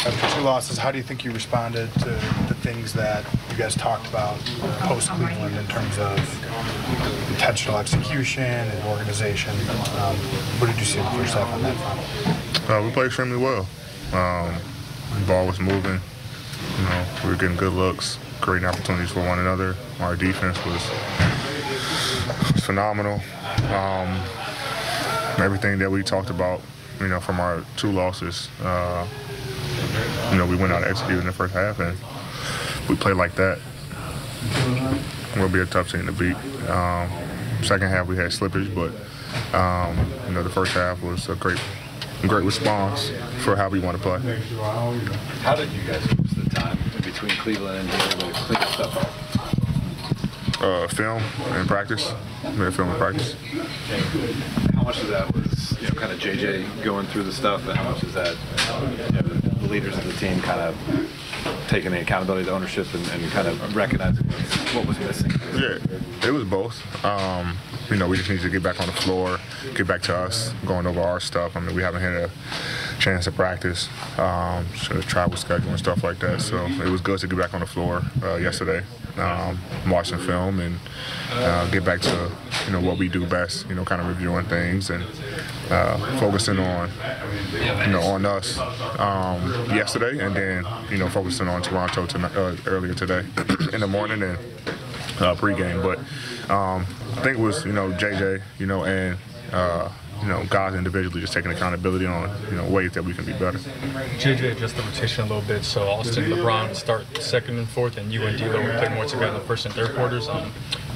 After 2 losses, how do you think you responded to the things that you guys talked about post-Cleveland in terms of intentional execution and organization? What did you see in the first half on that front? We played extremely well. The ball was moving. We were getting good looks, creating opportunities for one another. Our defense was phenomenal. Everything that we talked about, from our 2 losses, we went out and executed in the first half, and we played like that. We'll be a tough team to beat. Second half we had slippage, but the first half was a great response for how we want to play. How did you guys use the time between Cleveland and here to clean stuff up? Film and practice. We had film and practice. How much of that was, kind of JJ going through the stuff, and how much is that, the leaders of the team kind of taking the accountability, the ownership, and kind of recognizing what was missing? Yeah, it was both. We just need to get back on the floor, get back to us, going over our stuff. We haven't had a chance to practice, travel schedule and stuff like that. So it was good to get back on the floor yesterday, watch some film, and get back to what we do best. Kind of reviewing things and focusing on on us yesterday, and then focusing on Toronto earlier today in the morning and pregame. But I think it was JJ and guys individually just taking accountability on ways that we can be better. JJ adjusted the rotation a little bit, so Austin, LeBron start second and fourth, and you and D'Lo would play more together in the first and third quarters.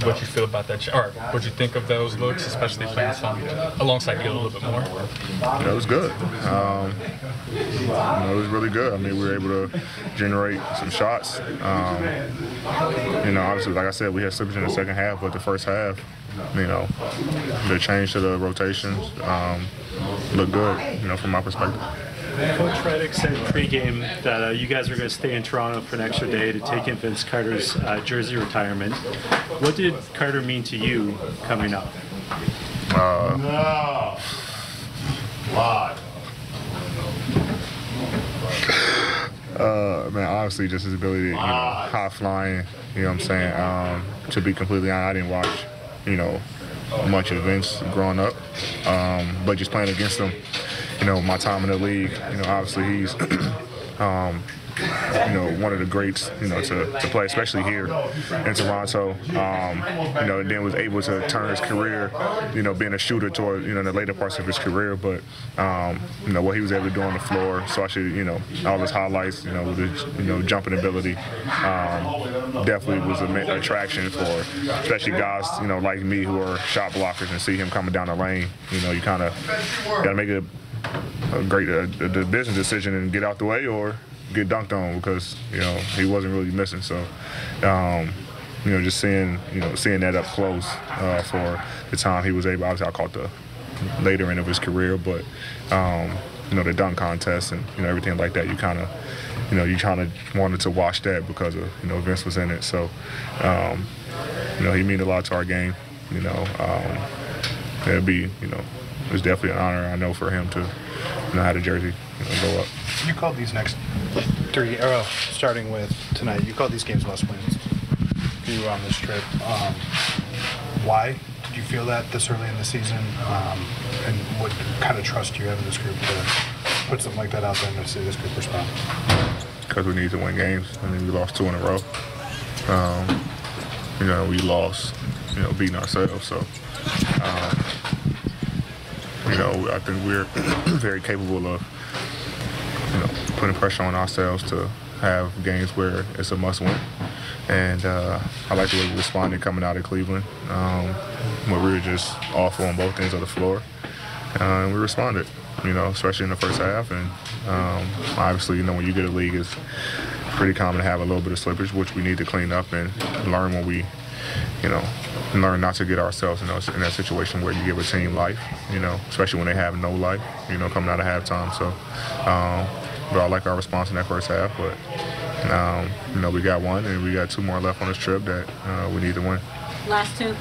What you feel about that? Or what you think of those looks, especially playing some alongside D'Lo a little bit more? It was good. It was really good. We were able to generate some shots. Obviously, like I said, we had slippage in the second half, but the first half, the change to the rotations looked good, from my perspective. Coach Reddick said pregame that you guys are going to stay in Toronto for an extra day to take in Vince Carter's jersey retirement. What did Carter mean to you coming up? Obviously just his ability to, high flying, to be completely honest, I didn't watch, much of Vince growing up, but just playing against him, my time in the league, obviously he's, one of the greats, to play, especially here in Toronto. And then was able to turn his career, being a shooter toward, in the later parts of his career. But, what he was able to do on the floor, so I should, all his highlights, with his, jumping ability, definitely was an attraction for, especially guys, like me who are shot blockers, and see him coming down the lane. You kind of got to make a great business decision and get out the way, or get dunked on, because he wasn't really missing. So just seeing that up close for the time he was able. Obviously I caught the later end of his career, but the dunk contest and everything like that, you kind of wanted to watch that because of Vince was in it. So he meant a lot to our game. It'd be it's definitely an honor, I know, for him to have the jersey go up. You called these next 3, starting with tonight, you called these games must-wins for you on this trip. Why did you feel that this early in the season? And what kind of trust do you have in this group to put something like that out there and to see this group respond? Because we need to win games. We lost 2 in a row. We lost, beating ourselves. So, I think we're very capable of, putting pressure on ourselves to have games where it's a must-win. And I like the way we responded coming out of Cleveland, where we were just awful on both ends of the floor. And we responded, especially in the first half. And obviously, when you get a league, it's pretty common to have a little bit of slippage, which we need to clean up and learn when we, learn not to get ourselves in that situation where you give a team life, especially when they have no life, coming out of halftime. So, but I like our response in that first half. But, we got 1, and we got 2 more left on this trip that we need to win. Last 2.